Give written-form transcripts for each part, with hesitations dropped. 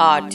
8।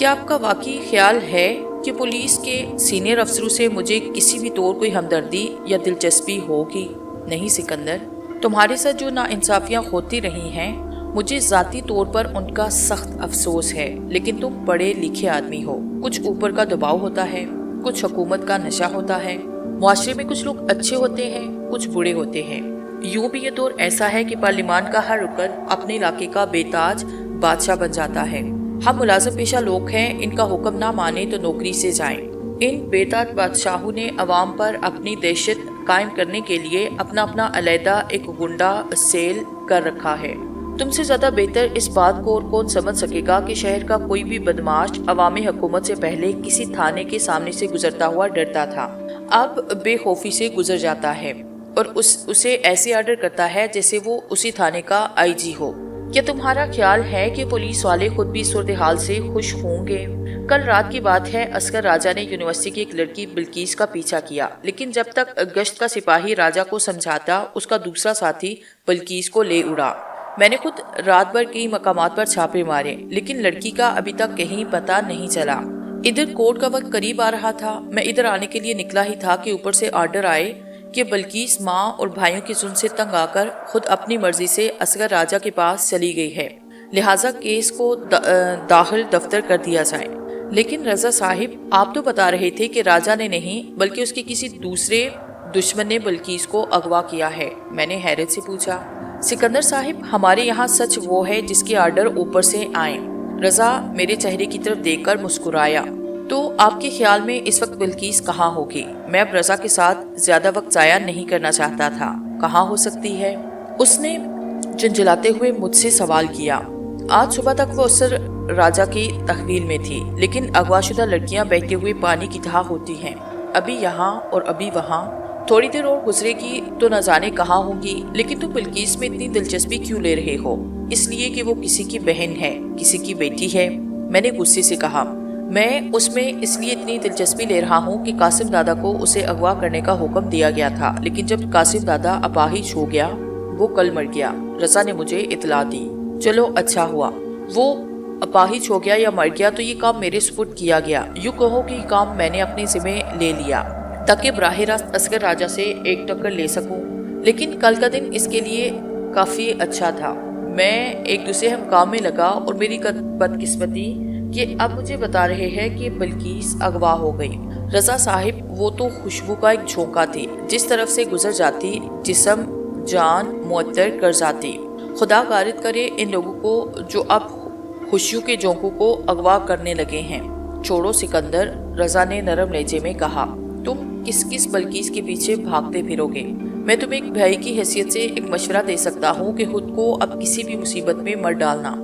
کیا آپ کا واقعی خیال ہے کہ پولیس کے سینئر افسروں سے مجھے کسی بھی طور کوئی ہمدردی یا دلچسپی ہوگی؟ نہیں سکندر، تمہارے ساتھ جو ناانصافیاں ہوتی رہی ہیں مجھے ذاتی طور پر ان کا سخت افسوس ہے، لیکن تم پڑھے لکھے آدمی ہو، کچھ اوپر کا دباؤ ہوتا ہے، کچھ حکومت کا نشہ ہوتا ہے، معاشرے میں کچھ لوگ اچھے ہوتے ہیں، کچھ برے ہوتے ہیں۔ یوں بھی یہ دور ایسا ہے کہ پارلیمان کا ہر رکن اپنے علاقے کا بے تاج بادشاہ بن جاتا ہے۔ ہم ملازم پیشہ لوگ ہیں، ان کا حکم نہ مانے تو نوکری سے جائیں۔ ان بے تاج بادشاہوں نے عوام پر اپنی دہشت قائم کرنے کے لیے اپنا علیحدہ ایک گنڈا سیل کر رکھا ہے۔ تم سے زیادہ بہتر اس بات کو اور کون سمجھ سکے گا کہ شہر کا کوئی بھی بدماش عوامی حکومت سے پہلے کسی تھانے کے سامنے سے گزرتا ہوا ڈرتا تھا، اب بے خوفی سے گزر جاتا ہے اور اسے ایسے آرڈر کرتا ہے جیسے وہ اسی تھانے کا آئی جی ہو۔ کیا تمہارا خیال ہے کہ پولیس والے خود بھی صورتحال سے خوش ہوں گے؟ کل رات کی بات ہے، عسکر راجہ نے یونیورسٹی کی ایک لڑکی بلقیس کا پیچھا کیا، لیکن جب تک گشت کا سپاہی راجہ کو سمجھاتا، اس کا دوسرا ساتھی بلقیس کو لے اڑا۔ میں نے خود رات بھر کئی مقامات پر چھاپے مارے، لیکن لڑکی کا ابھی تک کہیں پتہ نہیں چلا۔ ادھر کورٹ کا وقت قریب آ رہا تھا، میں ادھر آنے کے لیے نکلا ہی تھا کہ اوپر سے آرڈر آئے کہ بلقیس ماں اور بھائیوں کی ظلم سے تنگ آ کر خود اپنی مرضی سے عسکر راجہ کے پاس چلی گئی ہے، لہٰذا کیس کو داخل دفتر کر دیا جائے۔ لیکن رضا صاحب، آپ تو بتا رہے تھے کہ راجہ نے نہیں بلکہ اس کے کسی دوسرے دشمن نے بلقیس کو اغوا کیا ہے۔ میں نے حیرت سے پوچھا۔ سکندر صاحب، ہمارے یہاں سچ وہ ہے جس کے آرڈر اوپر سے آئیں۔ رضا میرے چہرے کی طرف دیکھ کر مسکرایا۔ تو آپ کے خیال میں اس وقت بلقیس کہاں ہوگی؟ میں اب رضا کے ساتھ زیادہ وقت ضائع نہیں کرنا چاہتا تھا۔ کہاں ہو سکتی ہے؟ اس نے جھنجھلاتے ہوئے مجھ سے سوال کیا۔ آج صبح تک وہ اثر راجہ کی تحویل میں تھی، لیکن اغوا شدہ لڑکیاں بہتے ہوئے پانی کی طرح ہوتی ہیں، ابھی یہاں اور ابھی وہاں۔ تھوڑی دیر اور گزرے گی تو نہ جانے کہاں ہوں گی۔ لیکن تم بلقیس میں اتنی دلچسپی کیوں لے رہے ہو؟ اس لیے کہ وہ کسی کی بہن ہے، کسی کی بیٹی ہے، میں نے غصے سے کہا۔ میں اس میں اس لیے اتنی دلچسپی لے رہا ہوں کہ قاسم دادا کو اسے اغوا کرنے کا حکم دیا گیا تھا، لیکن جب قاسم دادا اپاہج ہو گیا، وہ کل مر گیا۔ رضا نے مجھے اطلاع دی۔ چلو اچھا ہوا، وہ اپاہج ہو گیا یا مر گیا تو یہ کام میرے سپرد کیا گیا۔ یوں کہو کہ یہ کام میں نے اپنے ذمہ لے لیا تاکہ براہ راست عسکر راجہ سے ایک ٹکر لے سکوں۔ لیکن کل کا دن اس کے لیے کافی اچھا تھا۔ میں ایک دوسرے ہم کام میں لگا اور میری بدقسمتی کہ اب مجھے بتا رہے ہیں کہ بلقیس اغوا ہو گئی۔ رضا صاحب، وہ تو خوشبو کا ایک جھونکا تھی، جس طرف سے گزر جاتی جسم جان معطر کر جاتی۔ خدا غارت کرے ان لوگوں کو جو اب خوشیوں کے جھونکوں کو اغوا کرنے لگے ہیں۔ چھوڑو سکندر، رضا نے نرم لہجے میں کہا، تم کس بلقیس کے پیچھے بھاگتے پھرو گے؟ میں تمہیں ایک بھائی کی حیثیت سے ایک مشورہ دے سکتا ہوں کہ خود کو اب کسی بھی مصیبت میں مت ڈالنا۔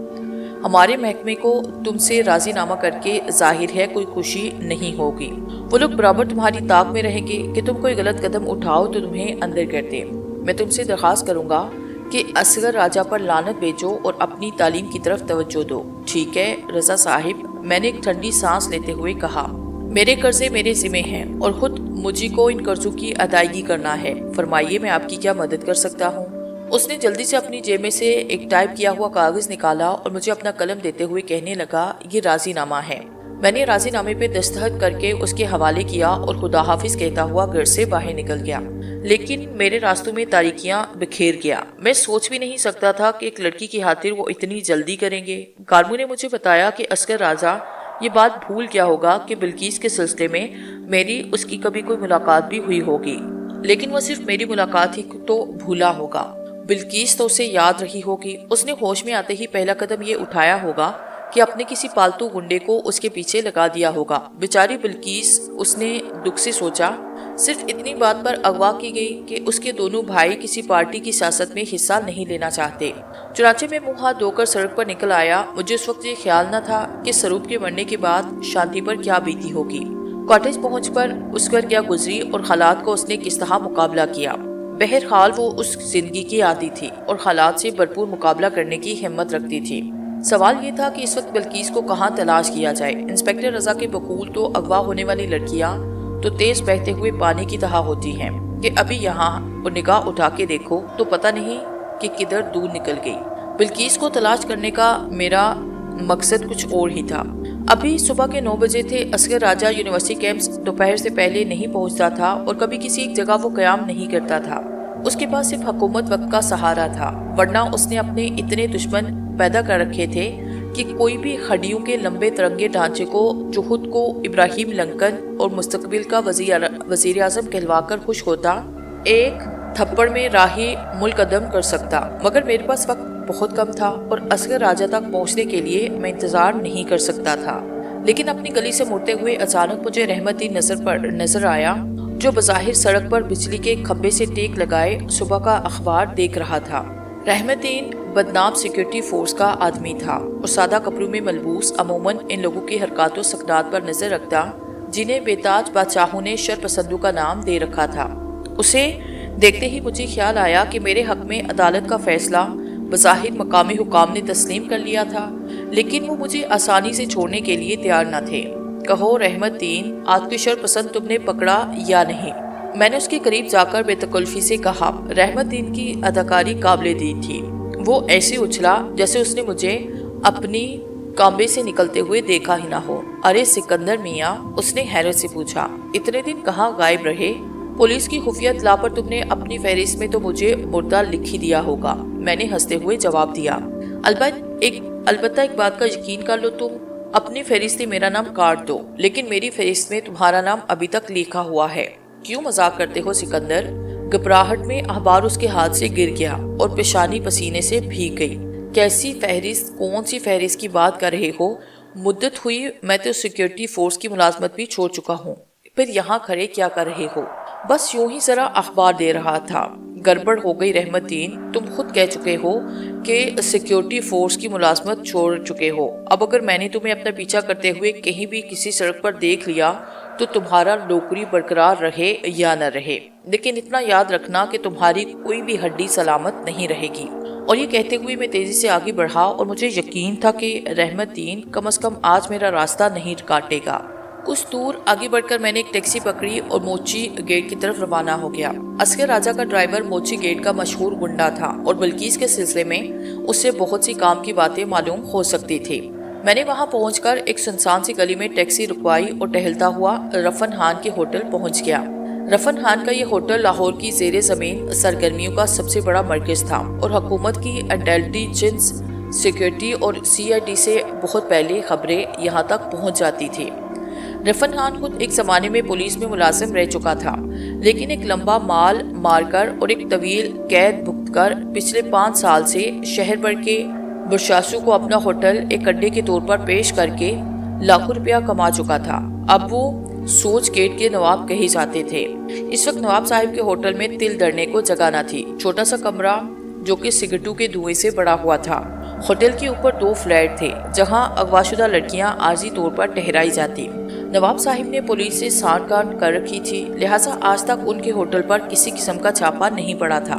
ہمارے محکمے کو تم سے راضی نامہ کر کے ظاہر ہے کوئی خوشی نہیں ہوگی۔ وہ لوگ برابر تمہاری طاق میں رہیں گے کہ تم کوئی غلط قدم اٹھاؤ تو تمہیں اندر کر دیں۔ میں تم سے درخواست کروں گا کہ اصغر راجہ پر لعنت بھیجو اور اپنی تعلیم کی طرف توجہ دو۔ ٹھیک ہے رضا صاحب، میں نے ایک ٹھنڈی سانس لیتے ہوئے کہا۔ میرے قرضے میرے ذمہ ہیں اور خود مجھے کو ان قرضوں کی ادائیگی کرنا ہے۔ فرمائیے میں آپ کی کیا مدد کر سکتا ہوں؟ اس نے جلدی سے اپنی جیب میں سے ایک ٹائپ کیا ہوا کاغذ نکالا اور مجھے اپنا قلم دیتے ہوئے کہنے لگا، یہ راضی نامہ ہے۔ میں نے راضی نامے پہ دستخط کر کے اس کے حوالے کیا اور خدا حافظ کہتا ہوا گھر سے باہر نکل گیا۔ لیکن میرے راستوں میں تاریکیاں بکھیر گیا۔ میں سوچ بھی نہیں سکتا تھا کہ ایک لڑکی کی خاطر وہ اتنی جلدی کریں گے۔ کارمو نے مجھے بتایا کہ اصغر راجہ یہ بات بھول گیا ہوگا کہ بلقیس کے سلسلے میں میری اس کی کبھی کوئی ملاقات بھی ہوئی ہوگی، لیکن وہ صرف میری ملاقات ہی تو بھولا ہوگا، بلقیس تو اسے یاد رہی ہوگی۔ اس نے ہوش میں آتے ہی پہلا قدم یہ اٹھایا ہوگا کہ اپنے کسی پالتو گنڈے کو اس کے پیچھے لگا دیا ہوگا۔ بیچاری بلقیس، اس نے دکھ سے سوچا، صرف اتنی بات پر اغوا کی گئی کہ اس کے دونوں بھائی کسی پارٹی کی سیاست میں حصہ نہیں لینا چاہتے۔ چنانچہ میں منہ ہاتھ دھو کر سڑک پر نکل آیا۔ مجھے اس وقت یہ خیال نہ تھا کہ سروپ کے مرنے کے بعد شانتی پر کیا بیتی ہوگی۔ کاٹیج پہنچ پر اس پر کیا گزری اور حالات کو اس نے کس طرح مقابلہ کیا۔ بہرحال وہ اس زندگی کی عادی تھی اور حالات سے بھرپور مقابلہ کرنے کی ہمت رکھتی تھی۔ سوال یہ تھا کہ اس وقت بلقیس کو کہاں تلاش کیا جائے۔ انسپکٹر رضا کے بقول تو اغوا ہونے والی لڑکیاں تو تیز بہتے ہوئے پانی کی طرح ہوتی ہیں کہ ابھی یہاں اور نگاہ اٹھا کے دیکھو تو پتہ نہیں کہ کدھر دور نکل گئی۔ بلقیس کو تلاش کرنے کا میرا مقصد کچھ اور ہی تھا۔ ابھی صبح کے 9 بجے تھے۔ اصغر راجہ یونیورسٹی کیمپس دوپہر سے پہلے نہیں پہنچتا تھا اور کبھی کسی ایک جگہ وہ قیام نہیں کرتا تھا۔ اس کے پاس صرف حکومت وقت کا سہارا تھا، ورنہ اس نے اپنے اتنے دشمن پیدا کر رکھے تھے کہ کوئی بھی ہڈیوں کے لمبے ترنگے ڈھانچے کو جو خود کو ابراہیم لنکن اور مستقبل کا وزیر اعظم کہلوا کر خوش ہوتا، ایک تھپڑ میں راہی ملک قدم کر سکتا۔ مگر میرے پاس وقت بہت کم تھا اور اصغر راجہ تک پہنچنے کے لیے میں انتظار نہیں کر سکتا تھا۔ لیکن اپنی گلی سے مڑتے ہوئے اچانک مجھے رحمت دین نظر آیا، جو بظاہر سڑک پر بجلی کے کھمبے سے ٹیک لگائے صبح کا اخبار دیکھ رہا تھا۔ رحمت دین بدنام سیکورٹی فورس کا آدمی تھا اور سادہ کپڑوں میں ملبوس عموماً ان لوگوں کی حرکات و سکنات پر نظر رکھتا جنہیں بے تاج بادشاہوں نے شر پسندوں کا نام دے رکھا تھا۔ اسے دیکھتے ہی مجھے خیال آیا کہ میرے حق میں عدالت کا فیصلہ بظاہر مقامی حکام نے تسلیم کر لیا تھا، لیکن وہ مجھے آسانی سے چھوڑنے کے لیے تیار نہ تھے۔ کہو رحمت دین، آج کوئی شر پسند تم نے پکڑا یا نہیں؟ میں نے اس کے قریب جا کر بے تکلفی سے کہا۔ رحمت دین کی اداکاری قابل دید تھی۔ وہ ایسے اچھلا جیسے اس نے مجھے اپنی کامبے سے نکلتے ہوئے دیکھا ہی نہ ہو۔ ارے سکندر میاں، اس نے حیرت سے پوچھا، اتنے دن کہاں غائب رہے؟ پولیس کی خفیہ اطلاع پر تم نے اپنی فہرست میں تو مجھے مردہ لکھ ہی دیا ہوگا، میں نے ہنستے ہوئے جواب دیا۔ البتہ ایک بات کا یقین کر لو، تم اپنی فہرست میں میرا نام کاٹ دو، لیکن میری فہرست میں تمہارا نام ابھی تک لکھا ہوا ہے۔ کیوں مذاق کرتے ہو سکندر؟ گھبراہٹ میں اخبار اس کے ہاتھ سے گر گیا اور پیشانی پسینے سے بھیگ گئی۔ کیسی فہرست؟ کون سی فہرست کی بات کر رہے ہو؟ مدت ہوئی میں تو سیکورٹی فورس کی ملازمت بھی چھوڑ چکا ہوں، پھر یہاں کھڑے کیا کر رہے ہو؟ بس یوں ہی ذرا اخبار دے رہا تھا۔ گڑبڑ ہو گئی رحمت دین، تم خود کہہ چکے ہو کہ سیکورٹی فورس کی ملازمت چھوڑ چکے ہو۔ اب اگر میں نے تمہیں اپنا پیچھا کرتے ہوئے کہیں بھی کسی سڑک پر دیکھ لیا تو تمہارا نوکری برقرار رہے یا نہ رہے، لیکن اتنا یاد رکھنا کہ تمہاری کوئی بھی ہڈی سلامت نہیں رہے گی۔ اور یہ کہتے ہوئے میں تیزی سے آگے بڑھا اور مجھے یقین تھا کہ رحمت دین کم از کم آج میرا راستہ نہیں کاٹے گا۔ کچھ دور آگے بڑھ کر میں نے ایک ٹیکسی پکڑی اور موچی گیٹ کی طرف روانہ ہو گیا۔ اصغر راجہ کا ڈرائیور موچی گیٹ کا مشہور گنڈا تھا اور بلقیس کے سلسلے میں اس سے بہت سی کام کی باتیں معلوم ہو سکتی تھی۔ میں نے وہاں پہنچ کر ایک سنسان سی گلی میں ٹیکسی رکوائی اور ٹہلتا ہوا رفن خان کے ہوٹل پہنچ گیا۔ رفن خان کا یہ ہوٹل لاہور کی زیر زمین سرگرمیوں کا سب سے بڑا مرکز تھا اور حکومت کی انٹیلیجنس، سیکورٹی اور CID سے بہت پہلے خبریں یہاں تک پہنچ جاتی تھی۔ رفن خان خود ایک زمانے میں پولیس میں ملازم رہ چکا تھا، لیکن ایک لمبا مال مار کر اور ایک طویل قید بھگت کر پچھلے 5 سال سے شہر بھر کے برشاسو کو اپنا ہوٹل ایک اڈے کے طور پر پیش کر کے لاکھوں روپیہ کما چکا تھا۔ اب وہ سوچ گیٹ کے نواب کہے جاتے تھے۔ اس وقت نواب صاحب کے ہوٹل میں تل دھرنے کو جگہ نہ تھی۔ چھوٹا سا کمرہ جو کہ سگریٹوں کے دھوئیں سے بڑا ہوا تھا۔ ہوٹل کے اوپر 2 فلیٹ تھے جہاں اغوا شدہ لڑکیاں عارضی طور پر ٹھہرائی جاتی۔ نواب صاحب نے پولیس سے سانٹھ گانٹھ کر رکھی تھی، لہٰذا آج تک ان کے ہوٹل پر کسی قسم کا چھاپا نہیں پڑا تھا،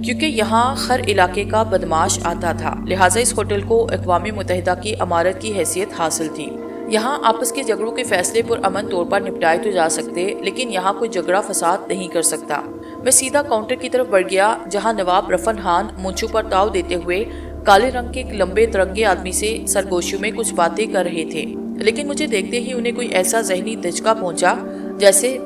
کیونکہ یہاں ہر علاقے کا بدماش آتا تھا۔ لہٰذا اس ہوٹل کو اقوام متحدہ کی عمارت کی حیثیت حاصل تھی۔ یہاں آپس کے جھگڑوں کے فیصلے پر امن طور پر نپٹائے تو جا سکتے، لیکن یہاں کوئی جھگڑا فساد نہیں کر سکتا۔ میں سیدھا کاؤنٹر کی طرف بڑھ گیا جہاں نواب رفن خان مونچھوں پر تاؤ دیتے ہوئے کالے رنگ کے ایک لمبے ترنگے آدمی سے سرگوشیوں میں کچھ باتیں کر رہے تھے، لیکن مجھے دیکھتے ہی انہیں کوئی ایسا ذہنی دھچکا پہنچا جیسے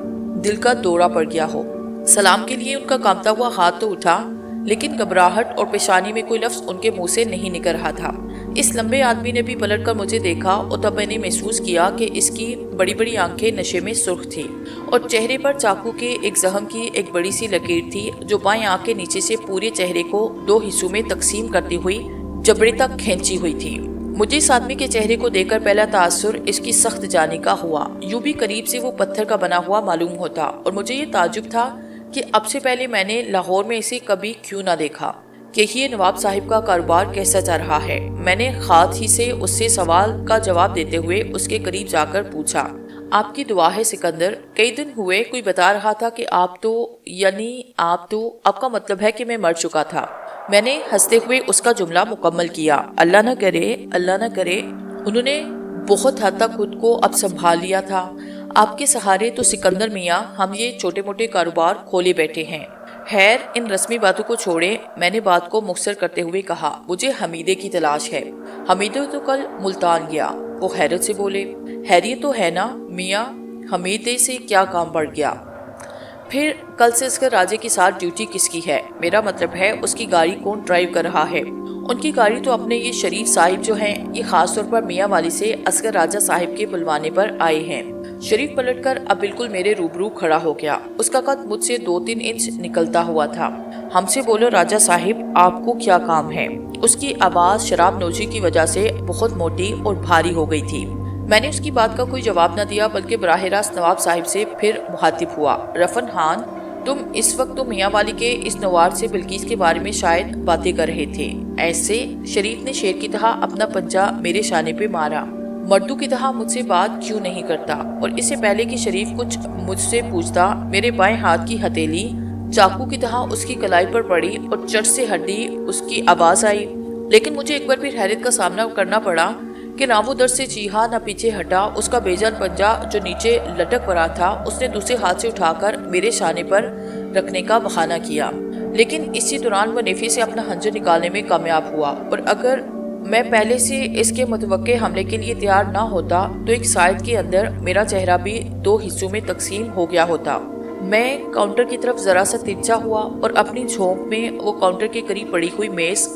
دل کا دورہ پڑ گیا ہو۔ سلام کے لیے ان کا کانپتا ہوا ہاتھ تو اٹھا، لیکن گھبراہٹ اور پیشانی میں کوئی لفظ ان کے منہ سے نہیں نکل رہا تھا۔ اس لمبے آدمی نے بھی پلٹ کر مجھے دیکھا اور تب میں نے محسوس کیا کہ اس کی بڑی بڑی آنکھیں نشے میں سرخ تھی اور چہرے پر چاقو کے ایک زخم کی ایک بڑی سی لکیر تھی جو بائیں آنکھ کے نیچے سے پورے چہرے کو 2 حصوں میں تقسیم کرتی ہوئی جبڑے تک کھینچی ہوئی تھی۔ مجھے اس آدمی کے چہرے کو دیکھ کر پہلا تاثر اس کی سخت جانی کا ہوا، یوں بھی قریب سے وہ پتھر کا بنا ہوا معلوم ہوتا، اور مجھے یہ تعجب تھا کہ اب سے پہلے میں نے لاہور میں اسے کبھی کیوں نہ دیکھا کہ یہ نواب صاحب کا کاروبار کیسا چل رہا ہے۔ میں نے خات ہی سے اس سے سوال کا جواب دیتے ہوئے اس کے قریب جا کر پوچھا، آپ کی دعا ہے سکندر، کئی دن ہوئے کوئی بتا رہا تھا کہ آپ تو آپ کا مطلب ہے کہ میں مر چکا تھا۔ میں نے ہنستے ہوئے اس کا جملہ مکمل کیا۔ اللہ نہ کرے۔ انہوں نے بہت حد تک خود کو اب سنبھال لیا تھا۔ آپ کے سہارے تو سکندر میاں ہم یہ چھوٹے موٹے کاروبار کھولے بیٹھے ہیں، خیر ان رسمی باتوں کو چھوڑے، میں نے بات کو مختصر کرتے ہوئے کہا، مجھے حمیدے کی تلاش ہے۔ حمیدہ تو کل ملتان گیا۔ وہ حیرت سے بولے، خیریت تو ہے نا میاں؟ حمیدے سے کیا کام پڑ گیا؟ پھر کل سے اصغر راجے کے ساتھ ڈیوٹی کس کی ہے؟ میرا مطلب ہے اس کی گاڑی کون ڈرائیو کر رہا ہے؟ ان کی گاڑی تو اپنے یہ شریف صاحب جو ہیں، یہ خاص طور پر میاں والی سے اصغر راجہ صاحب کے بلوانے پر آئے ہیں۔ شریف پلٹ کر اب بالکل میرے روبرو کھڑا ہو گیا۔ اس کا قد مجھ سے 2-3 انچ نکلتا ہوا تھا۔ ہم سے بولو راجہ صاحب، آپ کو کیا کام ہے؟ اس کی آواز شراب نوشی کی وجہ سے بہت موٹی اور بھاری ہو گئی تھی۔ میں نے اس کی بات کا کوئی جواب نہ دیا، بلکہ براہ راست نواب صاحب سے پھر مخاطب ہوا۔ رفن خان، تم اس وقت تو میاں والی کے اس نوار سے بلقیس کے بارے میں شاید باتیں کر رہے تھے۔ ایسے شریف نے شیر کی طرح اپنا پنجہ میرے شانے پہ مارا۔ مردوں کی طرح مجھ سے بات کیوں نہیں کرتا؟ اور اس سے پہلے کہ شریف کچھ مجھ سے پوچھتا، میرے بائیں ہاتھ کی ہتھیلی چاقو کی طرح اس کی کلائی پر پڑی اور چٹ سے ہڈی اس کی آواز آئی۔ لیکن مجھے ایک بار پھر حیرت کا سامنا کرنا پڑا کہ نہ وہ درد سے چیخا نہ پیچھے ہٹا۔ اس کا بے جان پنجہ جو نیچے لٹک پڑا تھا، اس نے دوسرے ہاتھ سے اٹھا کر میرے شانے پر رکھنے کا بہانہ کیا، لیکن اسی دوران وہ نیفے سے اپنا خنجر نکالنے میں کامیاب ہوا۔ اور اگر میں پہلے سے اس کے متوقع حملے کے لیے تیار نہ ہوتا تو ایک سائد کے اندر میرا چہرہ بھی 2 حصوں میں تقسیم ہو گیا ہوتا۔ میں کاؤنٹر کی طرف ذرا سا ترچھا ہوا اور اپنی جھونک میں وہ کاؤنٹر کے قریب پڑی ہوئی میز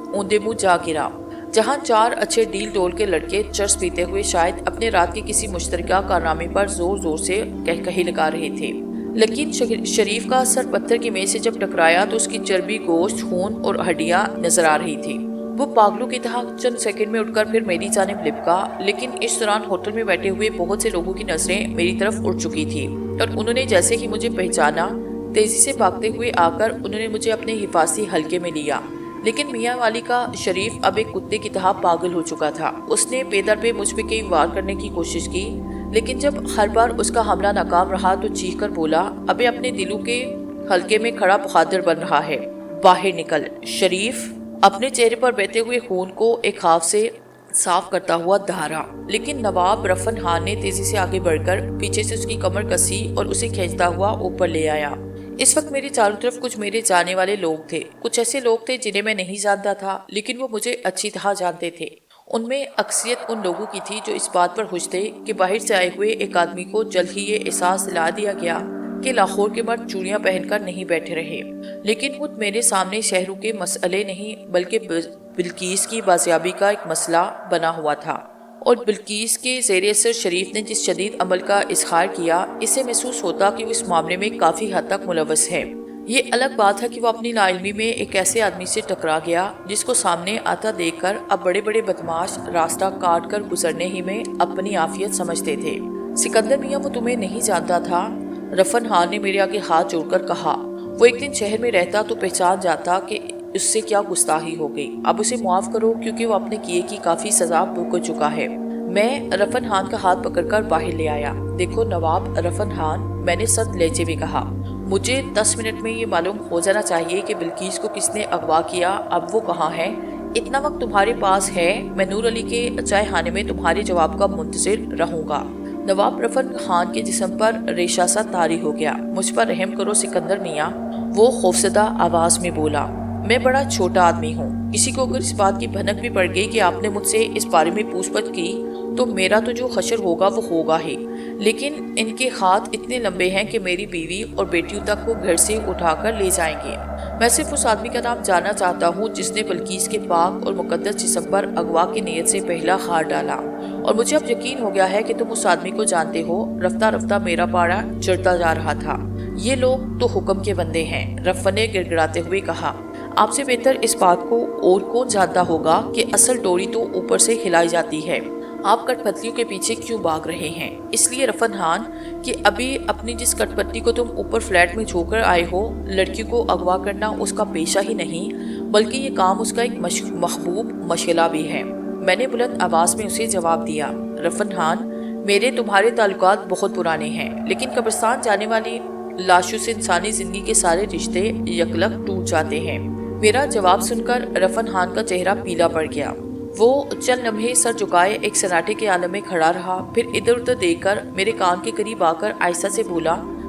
اوندے منہ جا گرا، جہاں 4 اچھے ڈیل ڈول کے لڑکے چرس پیتے ہوئے شاید اپنے رات کے کسی مشترکہ کارنامے پر زور زور سے کہے لگا رہے تھے۔ لیکن شریف کا سر پتھر کی میز سے جب ٹکرایا تو اس کی چربی، گوشت، خون اور ہڈیاں نظر آ رہی تھی۔ وہ پاگلوں کی طرح چند سیکنڈ میں اٹھ کر پھر میری جانب لپکا، لیکن اس دوران ہوٹل میں بیٹھے ہوئے بہت سے لوگوں کی نظریں میری طرف اٹھ چکی تھی اور انہوں نے جیسے ہی مجھے پہچانا، تیزی سے بھاگتے ہوئے آ کر انہوں نے مجھے اپنے حفاظتی حلقے میں لیا۔ لیکن میاں والی کا شریف اب ایک کتے کی طرح پاگل ہو چکا تھا۔ اس نے پے در پہ مجھ پہ کئی وار کرنے کی کوشش کی، لیکن جب ہر بار اس کا حملہ ناکام رہا تو چیخ کر بولا، ابے اپنے دلوں کے حلقے میں کھڑا بہادر بن رہا ہے، باہر نکل۔ شریف اپنے چہرے پر بہتے ہوئے خون کو ایک ہاتھ سے صاف کرتا ہوا دھارا، لیکن نواب رفن خان نے تیزی سے آگے بڑھ کر پیچھے سے اس کی کمر کسی اور اسے کھینچتا ہوا اوپر لے آیا۔ اس وقت میرے چاروں طرف کچھ میرے جانے والے لوگ تھے، کچھ ایسے لوگ تھے جنہیں میں نہیں جانتا تھا، لیکن وہ مجھے اچھی طرح جانتے تھے۔ ان میں اکثریت ان لوگوں کی تھی جو اس بات پر خوش تھے کہ باہر سے آئے ہوئے ایک آدمی کو جلد ہی یہ احساس دلا دیا گیا کہ لاہور کے مرد چوڑیاں پہن کر نہیں بیٹھے رہے۔ لیکن خود میرے سامنے شہروں کے مسئلے نہیں بلکہ بلقیس کی بازیابی کا ایک مسئلہ بنا ہوا تھا، اور بلقیس کے زیر اثر شریف نے جس شدید عمل کا اظہار کیا، اس سے محسوس ہوتا کہ وہ اس معاملے میں کافی حد تک ملوث ہے۔ یہ الگ بات ہے کہ وہ اپنی ناعلمی میں ایک ایسے آدمی سے ٹکرا گیا جس کو سامنے آتا دیکھ کر اب بڑے بڑے بدماش راستہ کاٹ کر گزرنے ہی میں اپنی عافیت سمجھتے تھے۔ سکندر میاں، وہ تمہیں نہیں جانتا تھا، رفن خان نے میرے آگے ہاتھ جوڑ کر کہا۔ وہ ایک دن شہر میں رہتا تو پہچان جاتا کہ اس سے کیا گستاخی ہو گئی۔ اب اسے معاف کرو کیونکہ وہ اپنے کیے کی کافی سزا بھگت چکا ہے۔ میں رفن خان کا ہاتھ پکڑ کر باہر لے آیا۔ دیکھو نواب رفن خان، میں نے سخت لہجے میں کہا، مجھے 10 منٹ میں یہ معلوم ہو جانا چاہیے کہ بلقیس کو کس نے اغوا کیا، اب وہ کہاں ہے۔ اتنا وقت تمہارے پاس ہے، میں نور علی کے چائے خانے میں تمہارے جواب کا منتظر رہوں گا۔ نواب رفن خان کے جسم پر ریشہ سا طاری ہو گیا۔ مجھ پر رحم کرو سکندر میاں، وہ خوفزدہ آواز میں بولا۔ میں بڑا چھوٹا آدمی ہوں، کسی کو اگر اس بات کی بھنک بھی پڑ گئی کہ آپ نے مجھ سے اس بارے میں پوچھ گچھ کی تو میرا تو جو حشر ہوگا وہ ہوگا ہی، لیکن ان کے ہاتھ اتنے لمبے ہیں کہ میری بیوی اور بیٹیوں تک وہ گھر سے اٹھا کر لے جائیں گے۔ میں صرف اس آدمی کا نام جاننا چاہتا ہوں جس نے بلقیس کے پاک اور مقدس جسم پر اغوا کی نیت سے پہلا ہار ڈالا، اور مجھے اب یقین ہو گیا ہے کہ تم اس آدمی کو جانتے ہو۔ رفتہ رفتہ میرا پاڑا چڑھتا جا رہا تھا۔ یہ لوگ تو حکم کے بندے ہیں، رفن نے گڑ گڑاتے ہوئے کہا۔ آپ سے بہتر اس بات کو اور کون جانتا ہوگا کہ اصل ڈوری تو اوپر سے ہلائی جاتی ہے۔ آپ کٹ پتلیوں کے پیچھے کیوں بھاگ رہے ہیں؟ اس لیے رفن خان کہ ابھی اپنی جس کٹ پتلی کو تم اوپر فلیٹ میں چھو کر آئے ہو، لڑکیوں کو اغوا کرنا اس کا پیشہ ہی نہیں بلکہ یہ کام اس کا ایک محبوب مشغلہ بھی ہے۔ میں نے بلند آواز میں اسے جواب دیا، رفن خان، میرے تمہارے تعلقات بہت پرانے ہیں، لیکن قبرستان جانے والی لاشوں سے انسانی زندگی کے سارے رشتے یکلک ٹوٹ جاتے ہیں۔ میرا جواب سن کر رفن خان کا چہرہ پیلا پڑ گیا۔ وہ چند لمحے سر جھکائے ایک سناٹے کے عالم میں کھڑا رہا، پھر ادھر ادھر دیکھ کر میرے کان کے قریب آ کر آہستہ سے بولا،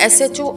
SHO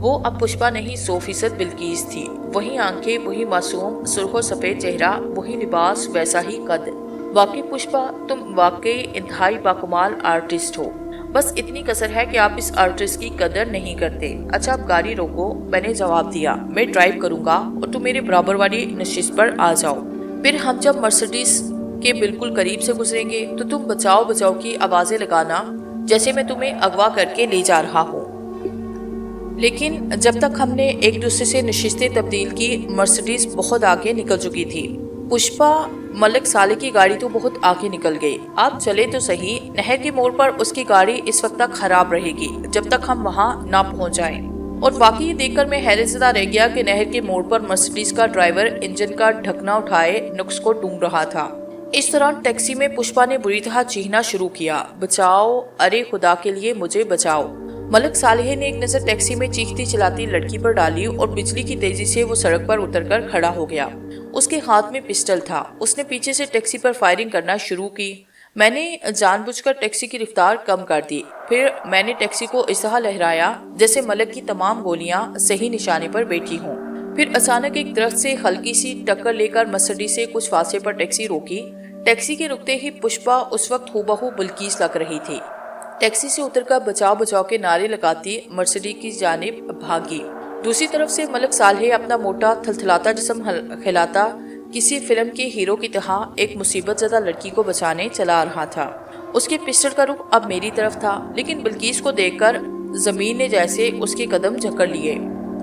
وہ اب پشپا نہیں 100% بلقیس تھی. وہی آنکھیں، وہی معصوم سرخ و سفید چہرہ، وہی لباس، ویسا ہی قد. واقعی پشپا، تم واقعی انتہائی باکمال آرٹسٹ ہو. بس اتنی کسر ہے کہ آپ اس آرٹسٹ کی قدر نہیں کرتے. اچھا آپ گاڑی روکو. میں نے جواب دیا. میں ڈرائیو کروں گا اور تم میرے برابر والی نشست پر آ جاؤ. پھر ہم جب مرسیڈیز کے بالکل قریب سے گزریں گے تو تم بچاؤ بچاؤ کی آوازیں لگانا جیسے میں تمہیں اغوا کر کے لے جا رہا ہوں. لیکن جب تک ہم نے ایک دوسرے سے نشستیں تبدیل کی، مرسیڈیز بہت آگے نکل چکی تھی. پشپا، ملک صالح کی گاڑی تو بہت آگے نکل گئی. آپ چلے تو صحیح، نہر کے موڑ پر اس کی گاڑی اس وقت تک خراب رہے گی جب تک ہم وہاں نہ پہنچ جائیں. اور واقعی یہ دیکھ کر میں حیرت زدہ رہ گیا کہ نہر کے موڑ پر مرسیڈیز کا ڈرائیور انجن کا ڈھکنا اٹھائے نقص کو ڈھونڈ رہا تھا. اس دوران ٹیکسی میں پشپا نے بری طرح چیخنا شروع کیا. بچاؤ، ارے خدا کے لیے مجھے بچاؤ. ملک صالح نے ایک نظر ٹیکسی میں چیختی چلاتی لڑکی پر ڈالی اور بجلی کی تیزی سے وہ سڑک پر اتر کر کھڑا ہو گیا. اس کے ہاتھ میں پسٹل تھا. اس نے پیچھے سے ٹیکسی پر فائرنگ کرنا شروع کی. میں نے جان بوجھ کر ٹیکسی کی رفتار کم کر دی. پھر میں نے ٹیکسی کو اس طرح لہرایا جیسے ملک کی تمام گولیاں صحیح نشانے پر بیٹھی ہوں. پھر اچانک ایک درخت سے ہلکی سی ٹکر لے کر مرسیڈیز سے کچھ فاصلے پر ٹیکسی روکی. ٹیکسی کے رکتے ہی پشپا اس وقت ہو بہو بلقیس لگ رہی تھی. ٹیکسی سے اتر کر بچاؤ بچاؤ کے نعرے لگاتی مرسیڈیز کی جانب بھاگی. دوسری طرف سے ملک صالح اپنا موٹا تھلتھلاتا جسم کھلاتا کسی فلم کے ہیرو کی طرح ایک مصیبت زدہ لڑکی کو بچانے چلا رہا تھا. اس کے پسٹل کا رخ اب میری طرف تھا، لیکن بلقیس کو دیکھ کر زمین نے جیسے اس کے قدم جکڑ لیے.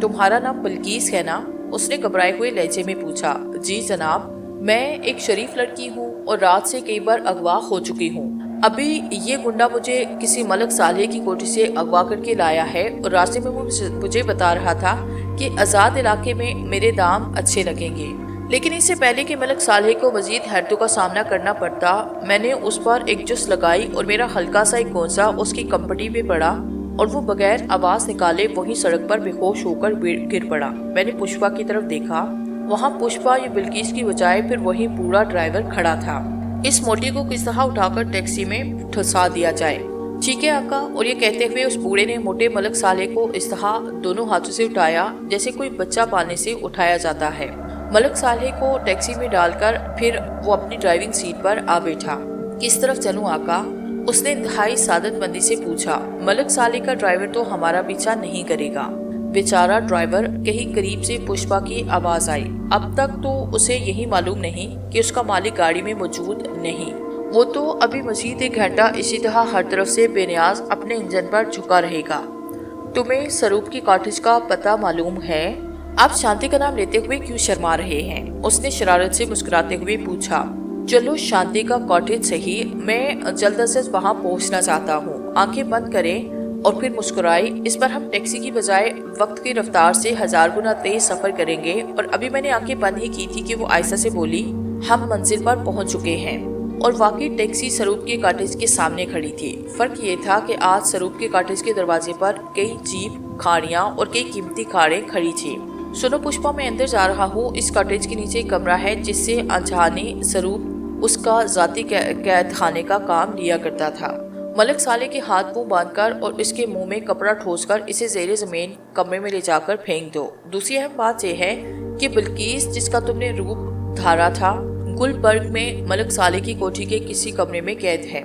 تمہارا نام بلقیس ہے نا؟ اس نے گھبرائے ہوئے لہجے میں پوچھا. جی جناب، میں ایک شریف لڑکی ہوں اور رات سے کئی بار اغوا ہو چکی ہوں. ابھی یہ گنڈا مجھے کسی ملک صالح کی کوٹھی سے اغوا کر کے لایا ہے اور راستے میں مجھے بتا رہا تھا کہ آزاد علاقے میں میرے دام اچھے لگیں گے. لیکن اس سے پہلے کہ ملک صالح کو مزید حیرتوں کا سامنا کرنا پڑتا، میں نے اس پر ایک جس لگائی اور میرا ہلکا سا ایک گونسا اس کی کمپٹی پہ پڑا اور وہ بغیر آواز نکالے وہی سڑک پر بے ہوش ہو کر گر پڑا. میں نے پشپا کی طرف دیکھا. وہاں پشپا یا بلقیس کی بجائے پھر وہی بوڑھا ڈرائیور کھڑا تھا. اس موٹی کو کس طرح اٹھا کر ٹیکسی میں ٹھسا دیا جائے. ٹھیک ہے آقا. اور یہ کہتے ہوئے اس بوڑھے نے موٹے ملک صالح کو اس طرح دونوں ہاتھوں سے اٹھایا جیسے کوئی بچہ پالنے سے اٹھایا جاتا ہے. ملک صالح کو ٹیکسی میں ڈال کر پھر وہ اپنی ڈرائیونگ سیٹ پر آ بیٹھا. کس طرف چلوں آقا؟ اس نے انتہائی سعادت مندی سے پوچھا. ملک صالح کا ڈرائیور تو ہمارا پیچھا نہیں کرے گا. بیچارہ ڈرائیور کہیں قریب سے پشپا کی آواز آئی. اب تک تو اسے یہی معلوم نہیں کہ اس کا مالک گاڑی میں موجود نہیں. وہ تو ابھی مزید ایک گھنٹہ اسی طرح ہر طرف سے بے نیاز اپنے انجن پر جھکا رہے گا. تمہیں سروپ کی کاٹیج کا پتہ معلوم ہے؟ آپ شانتی کا نام لیتے ہوئے کیوں شرما رہے ہیں؟ اس نے شرارت سے مسکراتے ہوئے پوچھا. چلو شانتی کا کاٹیج صحیح، میں جلد از جلد وہاں پہنچنا چاہتا ہوں. آنکھیں بند کریں اور پھر مسکرائی. اس پر ہم ٹیکسی کی بجائے وقت کی رفتار سے 1000 گنا تیز سفر کریں گے. اور ابھی میں نے آنکھیں بند ہی کی تھی کہ وہ آہستہ سے بولی. ہم منزل پر پہنچ چکے ہیں. اور واقعی ٹیکسی سروپ کے کاٹیج کے سامنے کھڑی تھی. فرق یہ تھا کہ آج سروپ کے کاٹیج کے دروازے پر کئی جیپ، کھاڑیاں اور کئی قیمتی کھاڑیں کھڑی تھی. سنو پشپا، میں اندر جا رہا ہوں. اس کاٹیج کے نیچے ایک کمرہ ہے جس سے انجانی سروپ اس کا ذاتی قید خانے کا کام لیا کرتا تھا. ملک صالح کے ہاتھ منہ باندھ کر اور اس کے منہ میں کپڑا ٹھوس کر اسے زیر زمین کمرے میں لے جا کر پھینک دو. دوسری اہم بات یہ ہے کہ بلقیس جس کا تم نے روپ دھارا تھا گلبرگ میں ملک صالح کی کوٹھی کے کسی کمرے میں قید ہے.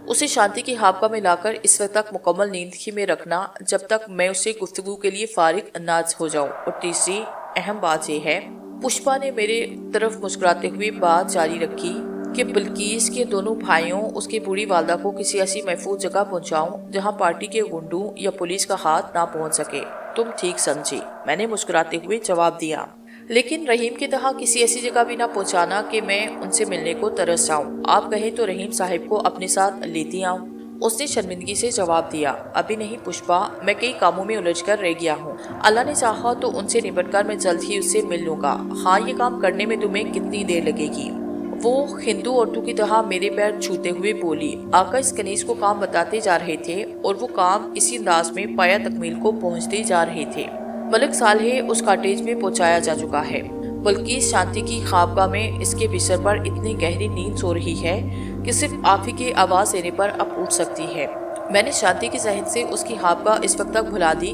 اسے شانتی کی حابقہ میں لا کر اس وقت تک مکمل نیند ہی میں رکھنا جب تک میں اسے گفتگو کے لیے فارغ نہ ہو جاؤں. اور تیسری اہم بات یہ ہے، پشپا نے میرے طرف مسکراتے ہوئے بات جاری رکھی، کہ بلقیس کے دونوں بھائیوں اس کی بوڑھی والدہ کو کسی ایسی محفوظ جگہ پہنچاؤں جہاں پارٹی کے گنڈوں یا پولیس کا ہاتھ نہ پہنچ سکے. تم ٹھیک سمجھی، میں نے مسکراتے ہوئے جواب دیا. لیکن رحیم کی طرح کسی ایسی جگہ بھی نہ پہنچانا کہ میں ان سے ملنے کو ترس جاؤں. آپ کہیں تو رحیم صاحب کو اپنے ساتھ لیتی آؤں. اس نے شرمندگی سے جواب دیا. ابھی نہیں پشپا، میں کئی کاموں میں الجھ کر رہ گیا ہوں. اللہ نے چاہا تو ان سے نپٹ کر میں جلد ہی اس سے مل لوں گا. ہاں، یہ کام کرنے میں تمہیں کتنی دیر لگے گی؟ وہ ہندو عورتوں کی طرح میرے پیر چھوتے ہوئے بولی. آقا اس کنیز کو کام بتاتے جا رہے تھے اور وہ کام اسی انداز میں پایا تکمیل کو پہنچتے جا رہے تھے. ملک صالح اس کاٹیج میں پہنچایا جا چکا ہے. بلقیس شانتی کی خوابگاہ میں اس کے بستر پر اتنی گہری نیند سو رہی ہے کہ صرف آپ ہی کے آواز دینے پر اب اٹھ سکتی ہے. میں نے شانتی کے ذہن سے اس کی خوابگاہ اس وقت تک بھلا دی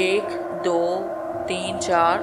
1 2 3 4।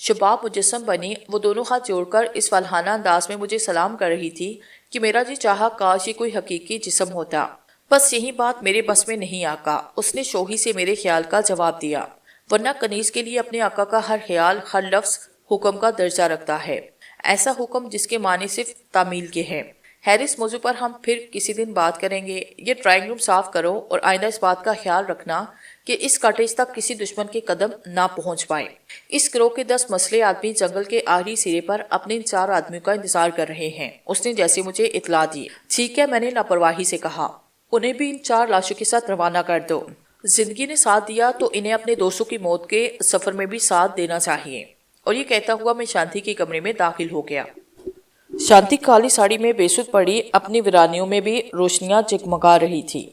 شباب مجسم بنی وہ دونوں ہاتھ جوڑ کر اس فالحانہ انداز میں مجھے سلام کر رہی تھی کہ میرا جی چاہا کاش یہ کوئی حقیقی جسم ہوتا۔ بس یہی بات میرے بس میں نہیں آقا، اس نے شوخی سے میرے خیال کا جواب دیا، ورنہ کنیز کے لیے اپنے آقا کا ہر خیال، ہر لفظ حکم کا درجہ رکھتا ہے، ایسا حکم جس کے معنی صرف تعمیل کے ہیں۔ خیر اس موضوع پر ہم پھر کسی دن بات کریں گے۔ یہ ڈرائنگ روم صاف کرو اور آئندہ اس بات کا خیال رکھنا کہ اس کاٹیج تک کسی دشمن کے قدم نہ پہنچ پائے۔ اس گروہ کے 10 مسلح آدمی جنگل کے آخری سرے پر اپنے ان 4 آدمیوں کا انتظار کر رہے ہیں، اس نے جیسے مجھے اطلاع دی۔ ٹھیک ہے، میں نے لاپرواہی سے کہا، انہیں بھی ان 4 لاشوں کے ساتھ روانہ کر دو۔ زندگی نے ساتھ دیا تو انہیں اپنے دوستوں کی موت کے سفر میں بھی ساتھ دینا چاہیے۔ اور یہ کہتا ہوا میں شانتی کے کمرے میں داخل ہو گیا۔ شانتی کالی ساڑی میں بے سود پڑی اپنی ویرانیوں میں بھی روشنیاں جگمگا رہی تھی۔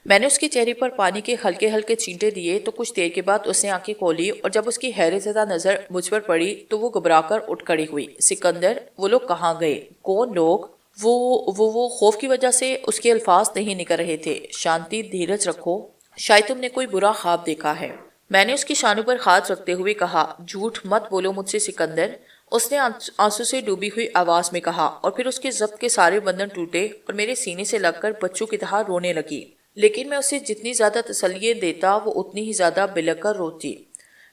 میں نے اس کے چہرے پر پانی کے ہلکے ہلکے چھینٹے دیے تو کچھ دیر کے بعد اس نے آنکھیں کھولی، اور جب اس کی حیرت زدہ نظر مجھ پر پڑی تو وہ گھبرا کر اٹھ کھڑی ہوئی۔ سکندر، وہ لوگ کہاں گئے؟ کون لوگ؟ وہ خوف کی وجہ سے اس کے الفاظ نہیں نکل رہے تھے۔ شانتی، دھیرج رکھو، شاید تم نے کوئی برا خواب دیکھا ہے۔ میں نے اس کی شانوں پر ہاتھ رکھتے ہوئے کہا، جھوٹ مت بولو مجھ سے سکندر، اس نے آنسو سے ڈوبی ہوئی آواز میں کہا، اور پھر اس کے ضبط کے سارے بندھن ٹوٹے اور میرے سینے سے لگ کر بچوں کی طرح رونے لگی۔ لیکن میں اسے جتنی زیادہ تسلی دیتا وہ اتنی ہی زیادہ بلک کر روتی۔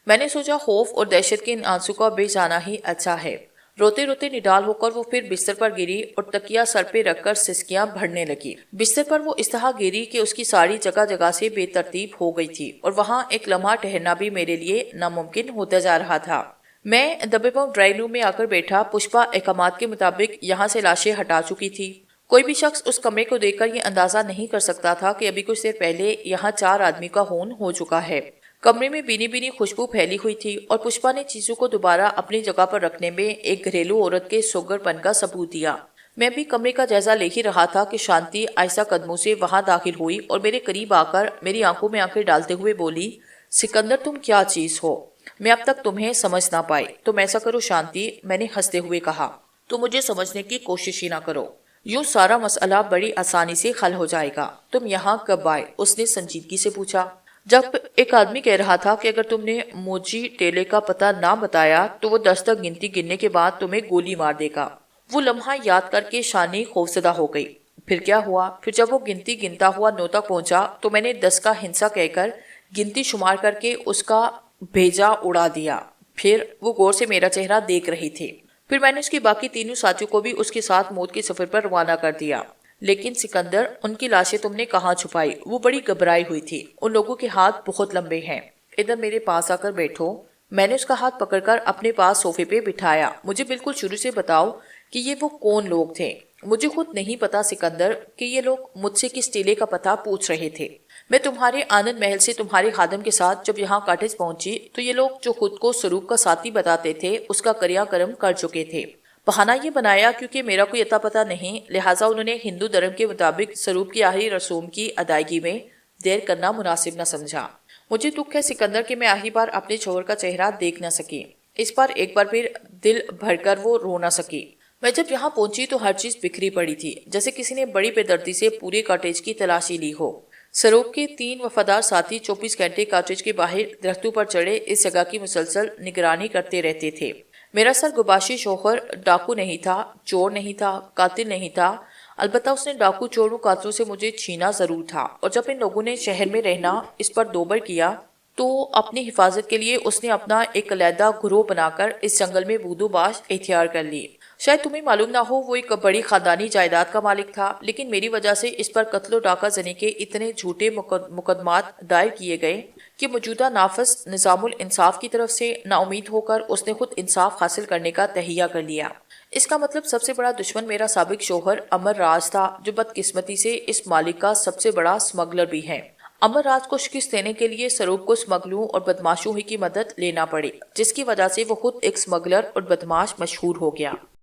میں نے سوچا خوف اور دہشت کے ان آنسو کا بے جانا ہی اچھا ہے۔ روتے روتے نڈال ہو کر وہ پھر بستر پر گری اور تکیہ سر پہ رکھ کر سسکیاں بھرنے لگی۔ بستر پر وہ اس طرح گری کہ اس کی ساڑی جگہ جگہ سے بے ترتیب ہو گئی تھی، اور وہاں ایک لمحہ ٹھہرنا بھی میرے لیے ناممکن ہوتا جا رہا تھا۔ میں دبے پاؤں ڈرائنگ روم میں آ کر بیٹھا۔ پشپا احکامات کے مطابق یہاں سے لاشیں ہٹا چکی تھی۔ کوئی بھی شخص اس کمرے کو دیکھ کر یہ اندازہ نہیں کر سکتا تھا کہ ابھی کچھ دیر پہلے یہاں 4 آدمی کا خون ہو چکا ہے۔ کمرے میں بینی بینی خوشبو پھیلی ہوئی تھی، اور پشپا نے چیزوں کو دوبارہ اپنی جگہ پر رکھنے میں ایک گھریلو عورت کے سوگر پن کا ثبوت دیا۔ میں بھی کمرے کا جائزہ لے ہی رہا تھا کہ شانتی آہستہ قدموں سے وہاں داخل ہوئی اور میرے قریب آ کر میری آنکھوں میں آنکھیں ڈالتے ہوئے بولی، سکندر تم کیا چیز ہو؟ میں اب تک تمہیں سمجھ نہ پائی۔ تم ایسا کرو شانتی، میں نے ہنستے ہوئے کہا، تم مجھے سمجھنے کی کوشش ہی نہ کرو، یوں سارا مسئلہ بڑی آسانی سے حل ہو جائے گا۔ تم یہاں کب آئے؟ اس نے سنجیدگی سے پوچھا۔ جب ایک آدمی کہہ رہا تھا کہ اگر تم نے موجی ٹیلے کا پتہ نہ بتایا تو وہ 10 تک گنتی گننے کے بعد تمہیں گولی مار دے گا۔ وہ لمحہ یاد کر کے شانی خوفزدہ ہو گئی۔ پھر کیا ہوا؟ پھر جب وہ گنتی گنتا ہوا 9 تک پہنچا تو میں نے 10 کا ہنسا کہہ کر گنتی شمار کر کے اس کا بھیجا اڑا دیا۔ پھر وہ غور سے میرا چہرہ دیکھ رہی تھی۔ پھر میں نے اس کی باقی تینوں ساتھیوں کو بھی اس کے ساتھ موت کے سفر پر روانہ کر دیا۔ لیکن سکندر، ان کی لاشیں تم نے کہاں چھپائی؟ وہ بڑی گھبرائی ہوئی تھی۔ ان لوگوں کے ہاتھ بہت لمبے ہیں۔ ادھر میرے پاس آ کر بیٹھو۔ میں نے اس کا ہاتھ پکڑ کر اپنے پاس صوفے پہ بٹھایا۔ مجھے بالکل شروع سے بتاؤ کہ یہ وہ کون لوگ تھے۔ مجھے خود نہیں پتا سکندر کہ یہ لوگ مجھ سے کس ٹیلے کا پتہ پوچھ رہے تھے۔ میں تمہارے آنند محل سے تمہارے خادم کے ساتھ جب یہاں کاٹیج پہنچی تو یہ لوگ جو خود کو سروپ کا ساتھی بتاتے تھے اس کا کریا کرم کر چکے تھے۔ بہانہ یہ بنایا کیونکہ میرا کوئی اتا پتہ نہیں، لہٰذا انہوں نے ہندو دھرم کے مطابق سروپ کی آخری رسوم کی ادائیگی میں دیر کرنا مناسب نہ سمجھا۔ مجھے دکھ ہے سکندر کہ میں آخری بار اپنے شوہر کا چہرہ دیکھ نہ سکی۔ اس پر ایک بار پھر دل بھر کر وہ رو نہ سکی۔ میں جب یہاں پہنچی تو ہر چیز بکھری پڑی تھی، جیسے کسی نے بڑی بے دردی سے پورے کاٹیج کی تلاشی لی ہو۔ سروپ کے 3 وفادار ساتھی 24 گھنٹے کاٹیج کے باہر درختوں پر چڑھے اس جگہ کی مسلسل نگرانی کرتے رہتے تھے۔ میرا سرگباشی شوہر ڈاکو نہیں تھا، چور نہیں تھا، قاتل نہیں تھا، البتہ اس نے ڈاکو چوروں قاتلوں سے مجھے چھینا ضرور تھا، اور جب ان لوگوں نے شہر میں رہنا اس پر دوبر کیا تو اپنی حفاظت کے لیے اس نے اپنا ایک علیحدہ گروہ بنا کر اس جنگل میں بودو باش اختیار کر لی۔ شاید تمہیں معلوم نہ ہو وہ ایک بڑی خاندانی جائیداد کا مالک تھا، لیکن میری وجہ سے اس پر قتل و ڈاکہ زنی کے اتنے جھوٹے مقدمات دائر کیے گئے کہ موجودہ نافذ نظام الانصاف کی طرف سے نا امید ہو کر اس نے خود انصاف حاصل کرنے کا تہیہ کر لیا۔ اس کا مطلب سب سے بڑا دشمن میرا سابق شوہر امر راج تھا، جو بدقسمتی سے اس مالک کا سب سے بڑا سمگلر بھی ہے۔ امر راج کو شکست دینے کے لیے سروپ کو سمگلوں اور بدماشوں ہی کی مدد لینا پڑی، جس کی وجہ سے وہ خود ایک سمگلر اور بدماش مشہور ہو گیا۔